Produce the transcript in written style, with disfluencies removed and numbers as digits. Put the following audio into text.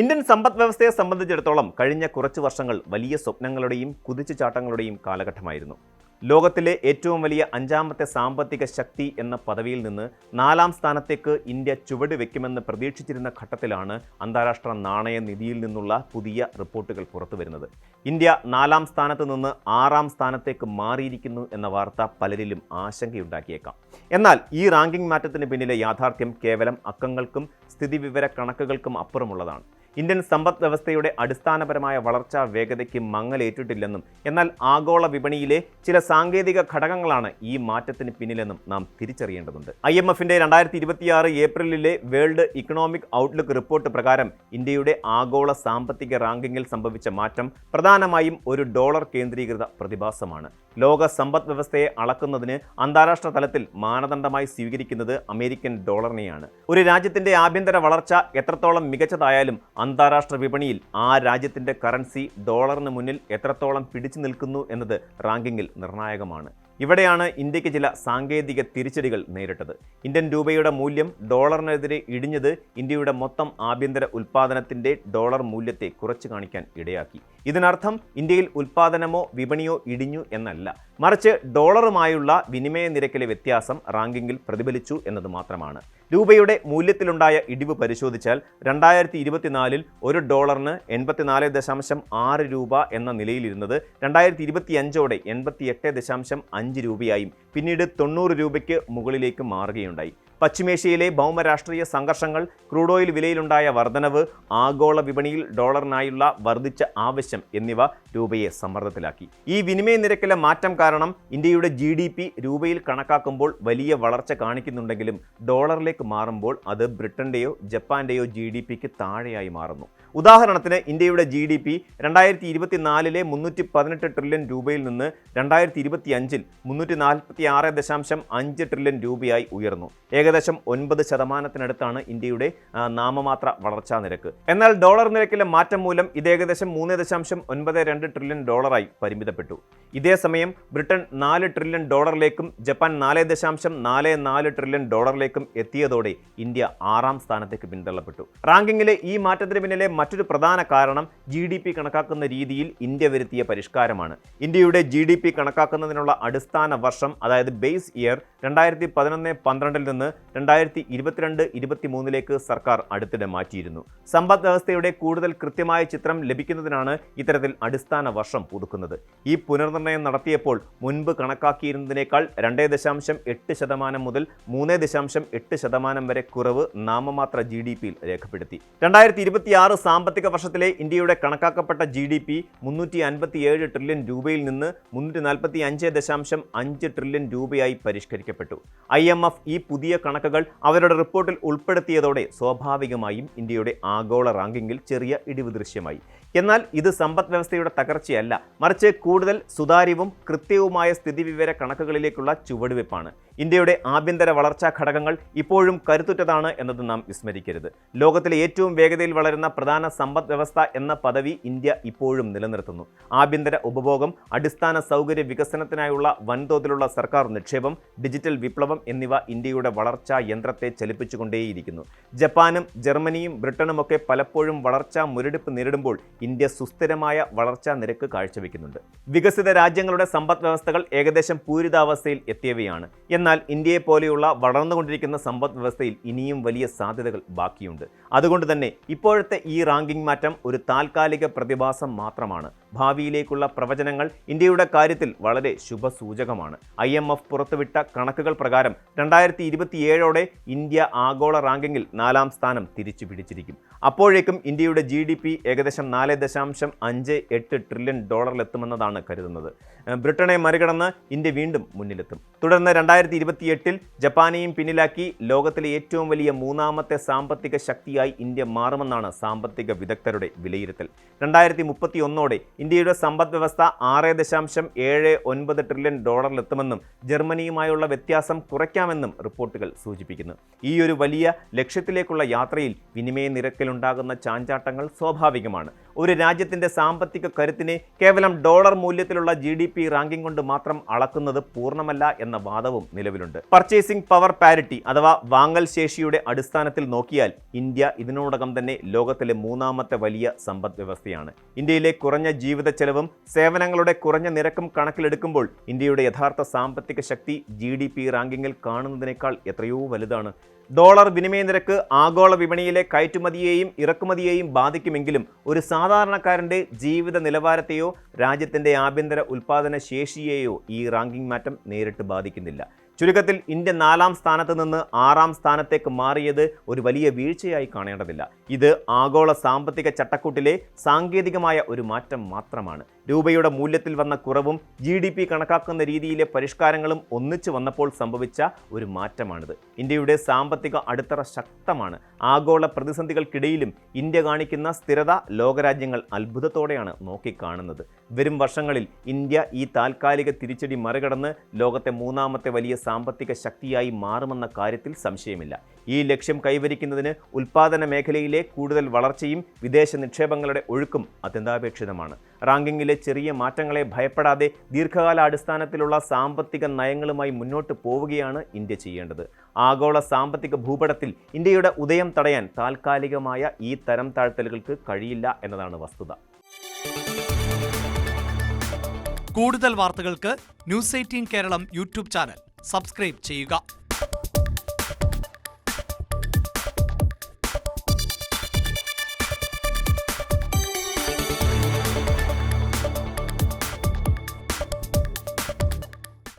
Indian സമ്പദ് വ്യവസ്ഥയെ സംബന്ധിച്ചിടത്തോളം കഴിഞ്ഞ കുറച്ച് വർഷങ്ങൾ വലിയ സ്വപ്നങ്ങളുടെയും കുതിച്ചുചാട്ടങ്ങളുടെയും കാലഘട്ടമായിരുന്നു. ലോകത്തിലെ ഏറ്റവും വലിയ അഞ്ചാമത്തെ സാമ്പത്തിക ശക്തി എന്ന പദവിയിൽ നിന്ന് 4ാം സ്ഥാനത്തേക്ക് ഇന്ത്യ ചുവട് വയ്ക്കുമെന്ന് പ്രതീക്ഷിച്ചിരുന്ന ഘട്ടത്തിലാണ് അന്താരാഷ്ട്ര നാണയനിധിയിൽ നിന്നുള്ള പുതിയ റിപ്പോർട്ടുകൾ പുറത്തുവരുന്നത്. ഇന്ത്യ 4ാം സ്ഥാനത്ത് നിന്ന് 6ാം സ്ഥാനത്തേക്ക് മാറിയിരിക്കുന്നു എന്ന വാർത്ത പലരിലും ആശങ്കയുണ്ടാക്കിയേക്കാം. എന്നാൽ ഈ റാങ്കിംഗ് മാറ്റത്തിന് പിന്നിലെ യാഥാർത്ഥ്യം കേവലം അക്കങ്ങൾക്കും സ്ഥിതിവിവര കണക്കുകൾക്കും അപ്പുറമുള്ളതാണ്. ഇന്ത്യൻ സമ്പദ് വ്യവസ്ഥയുടെ അടിസ്ഥാനപരമായ വളർച്ചാ വേഗതയ്ക്ക് മങ്ങലേറ്റിട്ടില്ലെന്നും എന്നാൽ ആഗോള വിപണിയിലെ ചില സാങ്കേതിക ഘടകങ്ങളാണ് ഈ മാറ്റത്തിന് പിന്നിലെന്നും നാം തിരിച്ചറിയേണ്ടതുണ്ട്. IMFന്റെ 2026 ഏപ്രിലിലെ വേൾഡ് ഇക്കണോമിക് ഔട്ട്ലുക്ക് റിപ്പോർട്ട് പ്രകാരം ഇന്ത്യയുടെ ആഗോള സാമ്പത്തിക റാങ്കിങ്ങിൽ സംഭവിച്ച മാറ്റം പ്രധാനമായും ഒരു ഡോളർ കേന്ദ്രീകൃത പ്രതിഭാസമാണ്. ലോക സമ്പദ് വ്യവസ്ഥയെ അളക്കുന്നതിന് അന്താരാഷ്ട്ര തലത്തിൽ മാനദണ്ഡമായി സ്വീകരിക്കുന്നത് അമേരിക്കൻ ഡോളറിനെയാണ്. ഒരു രാജ്യത്തിന്റെ ആഭ്യന്തര വളർച്ച എത്രത്തോളം മികച്ചതായാലും അന്താരാഷ്ട്ര വിപണിയിൽ ആ രാജ്യത്തിന്റെ കറൻസി ഡോളറിന് മുന്നിൽ എത്രത്തോളം പിടിച്ചു നിൽക്കുന്നു എന്നത് റാങ്കിങ്ങിൽ നിർണായകമാണ്. ഇവിടെയാണ് ഇന്ത്യക്ക് ചില സാങ്കേതിക തിരിച്ചടികൾ നേരിട്ടത്. ഇന്ത്യൻ രൂപയുടെ മൂല്യം ഡോളറിനെതിരെ ഇടിഞ്ഞത് ഇന്ത്യയുടെ മൊത്തം ആഭ്യന്തര ഉൽപ്പാദനത്തിന്റെ ഡോളർ മൂല്യത്തെ കുറച്ചു കാണിക്കാൻ ഇടയാക്കി. ഇതിനർത്ഥം ഇന്ത്യയിൽ ഉൽപ്പാദനമോ വിപണിയോ ഇടിഞ്ഞു എന്നല്ല, മറിച്ച് ഡോളറുമായുള്ള വിനിമയ നിരക്കിലെ വ്യത്യാസം റാങ്കിങ്ങിൽ പ്രതിഫലിച്ചു എന്നത് മാത്രമാണ്. രൂപയുടെ മൂല്യത്തിലുണ്ടായ ഇടിവ് പരിശോധിച്ചാൽ 2024 ഒരു ഡോളറിന് 84.6 രൂപ എന്ന നിലയിലിരുന്നത് 2025 88.5 രൂപയായും പിന്നീട് 90 രൂപയ്ക്ക് മുകളിലേക്ക് മാറുകയുണ്ടായി. പശ്ചിമേഷ്യയിലെ ഭൗമരാഷ്ട്രീയ സംഘർഷങ്ങൾ, ക്രൂഡ് ഓയിൽ വിലയിലുണ്ടായ വർധനവ്, ആഗോള വിപണിയിൽ ഡോളറിനായുള്ള വർദ്ധിച്ച ആവശ്യം എന്നിവ രൂപയെ സമ്മർദ്ദത്തിലാക്കി. ഈ വിനിമയ നിരക്കിലെ മാറ്റം കാരണം ഇന്ത്യയുടെ GDP രൂപയിൽ കണക്കാക്കുമ്പോൾ വലിയ വളർച്ച കാണിക്കുന്നുണ്ടെങ്കിലും ഡോളറിലേക്ക് മാറുമ്പോൾ അത് ബ്രിട്ടന്റെയോ ജപ്പാന്റെയോ GDPക്ക് താഴെയായി മാറുന്നു. ഉദാഹരണത്തിന് ഇന്ത്യയുടെ GDP 2024 318 ട്രില്യൺ രൂപയിൽ നിന്ന് 2025 346.5 ട്രില്യൺ രൂപയായി ഉയർന്നു. ഏകദേശം 9% ഇന്ത്യയുടെ നാമമാത്ര വളർച്ചാ നിരക്ക്. എന്നാൽ ഡോളർ നിരക്കിലെ മാറ്റം മൂലം ഇത് ഏകദേശം 3.92 ട്രില്യൺ ഡോളറായി പരിമിതപ്പെട്ടു. ഇതേസമയം ബ്രിട്ടൻ 4 ട്രില്യൺ ഡോളറിലേക്കും ജപ്പാൻ 4.44 ട്രില്യൺ ഡോളറിലേക്കും എത്തിയതോടെ ഇന്ത്യ 6ാം സ്ഥാനത്തേക്ക് പിന്തള്ളപ്പെട്ടു. റാങ്കിങ്ങിലെ ഈ മാറ്റത്തിന് പിന്നിലെ മറ്റൊരു പ്രധാന കാരണം GDP കണക്കാക്കുന്ന രീതിയിൽ ഇന്ത്യ വരുത്തിയ പരിഷ്കാരമാണ്. ഇന്ത്യയുടെ GDP കണക്കാക്കുന്നതിനുള്ള അടിസ്ഥാന വർഷം, അതായത് ബേസ് ഇയർ 2011-12 നിന്ന് 2022-23 സർക്കാർ അടുത്തിടെ മാറ്റിയിരുന്നു. സമ്പദ് വ്യവസ്ഥയുടെ കൂടുതൽ കൃത്യമായ ചിത്രം ലഭിക്കുന്നതിനാണ് ഇത്തരത്തിൽ അടിസ്ഥാന വർഷം പുതുക്കുന്നത്. ഈ പുനർനിർണ്ണയം നടത്തിയപ്പോൾ മുൻപ് കണക്കാക്കിയിരുന്നതിനേക്കാൾ 2.8% മുതൽ 3.8% വരെ കുറവ് നാമമാത്ര GDPയിൽ രേഖപ്പെടുത്തി. 2026 സാമ്പത്തിക വർഷത്തിലെ ഇന്ത്യയുടെ കണക്കാക്കപ്പെട്ട GDP 357 ട്രില്യൺ രൂപയിൽ നിന്ന് 345.5 ട്രില്യൺ രൂപയായി പരിഷ്കരിക്കപ്പെട്ടു. IMF ഈ പുതിയ കണക്കുകൾ അവരുടെ റിപ്പോർട്ടിൽ ഉൾപ്പെടുത്തിയതോടെ സ്വാഭാവികമായും ഇന്ത്യയുടെ ആഗോള റാങ്കിങ്ങിൽ ചെറിയ ഇടിവ് ദൃശ്യമായി. എന്നാൽ ഇത് സമ്പദ് വ്യവസ്ഥയുടെ തകർച്ചയല്ല, മറിച്ച് കൂടുതൽ സുതാര്യവും കൃത്യവുമായ സ്ഥിതിവിവര കണക്കുകളിലേക്കുള്ള ചുവടുവെപ്പാണ്. ഇന്ത്യയുടെ ആഭ്യന്തര വളർച്ചാ ഘടകങ്ങൾ ഇപ്പോഴും കരുത്തുറ്റതാണ് എന്നത് നാം വിസ്മരിക്കരുത്. ലോകത്തിലെ ഏറ്റവും വേഗതയിൽ വളരുന്ന പ്രധാന സമ്പദ് വ്യവസ്ഥ എന്ന പദവി ഇന്ത്യ ഇപ്പോഴും നിലനിർത്തുന്നു. ആഭ്യന്തര ഉപഭോഗം, അടിസ്ഥാന സൗകര്യ വികസനത്തിനായുള്ള വൻതോതിലുള്ള സർക്കാർ നിക്ഷേപം, ഡിജിറ്റൽ വിപ്ലവം എന്നിവ ഇന്ത്യയുടെ വളർച്ചാ യന്ത്രത്തെ ചലിപ്പിച്ചുകൊണ്ടേയിരിക്കുന്നു. ജപ്പാനും ജർമ്മനിയും ബ്രിട്ടനുമൊക്കെ പലപ്പോഴും വളർച്ചാ മുരടിപ്പ് നേരിടുമ്പോൾ ഇന്ത്യ സുസ്ഥിരമായ വളർച്ചാ നിരക്ക് കാഴ്ചവെക്കുന്നുണ്ട്. വികസിത രാജ്യങ്ങളുടെ സമ്പദ് വ്യവസ്ഥകൾ ഏകദേശം പൂരിതാവസ്ഥയിൽ എത്തിയവയാണ്. എന്നാൽ ഇന്ത്യയെ പോലെയുള്ള വളർന്നുകൊണ്ടിരിക്കുന്ന സമ്പദ് വ്യവസ്ഥയിൽ ഇനിയും വലിയ സാധ്യതകൾ ബാക്കിയുണ്ട്. അതുകൊണ്ട് തന്നെ ഇപ്പോഴത്തെ ഈ റാങ്കിംഗ് മാറ്റം ഒരു താൽക്കാലിക പ്രതിഭാസം മാത്രമാണ്. ഭാവിയിലേക്കുള്ള പ്രവചനങ്ങൾ ഇന്ത്യയുടെ കാര്യത്തിൽ വളരെ ശുഭസൂചകമാണ്. IMF പുറത്തുവിട്ട കണക്കുകൾ പ്രകാരം 2027 ഇന്ത്യ ആഗോള റാങ്കിങ്ങിൽ 4ാം സ്ഥാനം തിരിച്ചു പിടിച്ചിരിക്കും. അപ്പോഴേക്കും ഇന്ത്യയുടെ GDP ഏകദേശം 4.58 ട്രില്യൺ ഡോളറിലെത്തുമെന്നതാണ് കരുതുന്നത്. ബ്രിട്ടനെ മറികടന്ന് ഇന്ത്യ വീണ്ടും മുന്നിലെത്തും. തുടർന്ന് 2028 ജപ്പാനെയും പിന്നിലാക്കി ലോകത്തിലെ ഏറ്റവും വലിയ 3ാമത്തെ സാമ്പത്തിക ശക്തിയായി ഇന്ത്യ മാറുമെന്നാണ് സാമ്പത്തിക വിദഗ്ധരുടെ വിലയിരുത്തൽ. 2031 ഇന്ത്യയുടെ സമ്പദ് വ്യവസ്ഥ 6.79 ട്രില്യൺ ഡോളറിലെത്തുമെന്നും ജർമ്മനിയുമായുള്ള വ്യത്യാസം കുറയ്ക്കാമെന്നും റിപ്പോർട്ടുകൾ സൂചിപ്പിക്കുന്നു. ഈ ഒരു വലിയ ലക്ഷ്യത്തിലേക്കുള്ള യാത്രയിൽ വിനിമയ നിരക്കിലുണ്ടാകുന്ന ചാഞ്ചാട്ടങ്ങൾ സ്വാഭാവികമാണ്. ഒരു രാജ്യത്തിന്റെ സാമ്പത്തിക കരുത്തിനെ കേവലം ഡോളർ മൂല്യത്തിലുള്ള GDP റാങ്കിംഗ് കൊണ്ട് മാത്രം അളക്കുന്നത് പൂർണ്ണമല്ല എന്ന വാദവും നിലവിലുണ്ട്. നിലവിലുണ്ട്. പർച്ചേസിംഗ് പവർ പാരിറ്റി അഥവാ വാങ്ങൽ ശേഷിയുടെ അടിസ്ഥാനത്തിൽ നോക്കിയാൽ ഇന്ത്യ ഇതിനോടകം തന്നെ ലോകത്തിലെ മൂന്നാമത്തെ വലിയ സമ്പദ് വ്യവസ്ഥയാണ്. ഇന്ത്യയിലെ കുറഞ്ഞ ജീവിത ചെലവും സേവനങ്ങളുടെ കുറഞ്ഞ നിരക്കും കണക്കിലെടുക്കുമ്പോൾ ഇന്ത്യയുടെ യഥാർത്ഥ സാമ്പത്തിക ശക്തി GDP റാങ്കിങ്ങിൽ കാണുന്നതിനേക്കാൾ എത്രയോ വലുതാണ്. ഡോളർ വിനിമയ നിരക്ക് ആഗോള വിപണിയിലെ കയറ്റുമതിയെയും ഇറക്കുമതിയെയും ബാധിക്കുമെങ്കിലും ഒരു സാധാരണക്കാരൻ്റെ ജീവിത നിലവാരത്തെയോ രാജ്യത്തിൻ്റെ ആഭ്യന്തര ഉൽപ്പാദന ശേഷിയെയോ ഈ റാങ്കിംഗ് മാറ്റം നേരിട്ട് ബാധിക്കുന്നില്ല. ചുരുക്കത്തിൽ ഇന്ത്യ 4ാം സ്ഥാനത്ത് നിന്ന് 6ാം സ്ഥാനത്തേക്ക് മാറിയത് ഒരു വലിയ വീഴ്ചയായി കാണേണ്ടതില്ല. ഇത് ആഗോള സാമ്പത്തിക ചട്ടക്കൂട്ടിലെ സാങ്കേതികമായ ഒരു മാറ്റം മാത്രമാണ്. രൂപയുടെ മൂല്യത്തിൽ വന്ന കുറവും GDP കണക്കാക്കുന്ന രീതിയിലെ പരിഷ്കാരങ്ങളും ഒന്നിച്ചു വന്നപ്പോൾ സംഭവിച്ച ഒരു മാറ്റമാണിത്. ഇന്ത്യയുടെ സാമ്പത്തിക അടിത്തറ ശക്തമാണ്. ആഗോള പ്രതിസന്ധികൾക്കിടയിലും ഇന്ത്യ കാണിക്കുന്ന സ്ഥിരത ലോകരാജ്യങ്ങൾ അത്ഭുതത്തോടെയാണ് നോക്കിക്കാണുന്നത്. വരും വർഷങ്ങളിൽ ഇന്ത്യ ഈ താൽക്കാലിക തിരിച്ചടി മറികടന്ന് ലോകത്തെ 3ാമത്തെ വലിയ സാമ്പത്തിക ശക്തിയായി മാറുമെന്ന കാര്യത്തിൽ സംശയമില്ല. ഈ ലക്ഷ്യം കൈവരിക്കുന്നതിന് ഉൽപ്പാദന മേഖലയിലെ കൂടുതൽ വളർച്ചയും വിദേശ നിക്ഷേപങ്ങളുടെ ഒഴുക്കും അത്യന്താപേക്ഷിതമാണ്. റാങ്കിങ്ങിലെ ചെറിയ മാറ്റങ്ങളെ ഭയപ്പെടാതെ ദീർഘകാലാടിസ്ഥാനത്തിലുള്ള സാമ്പത്തിക നയങ്ങളുമായി മുന്നോട്ട് പോവുകയാണ് ഇന്ത്യ ചെയ്യേണ്ടത്. ആഗോള സാമ്പത്തിക ഭൂപടത്തിൽ ഇന്ത്യയുടെ ഉദയം തടയാൻ താൽക്കാലികമായ ഈ തരം താഴ്ത്തലുകൾക്ക് കഴിയില്ല എന്നതാണ് വസ്തുത. കൂടുതൽ വാർത്തകൾക്ക് news 18 Keralam YouTube channel subscribe ചെയ്യുക.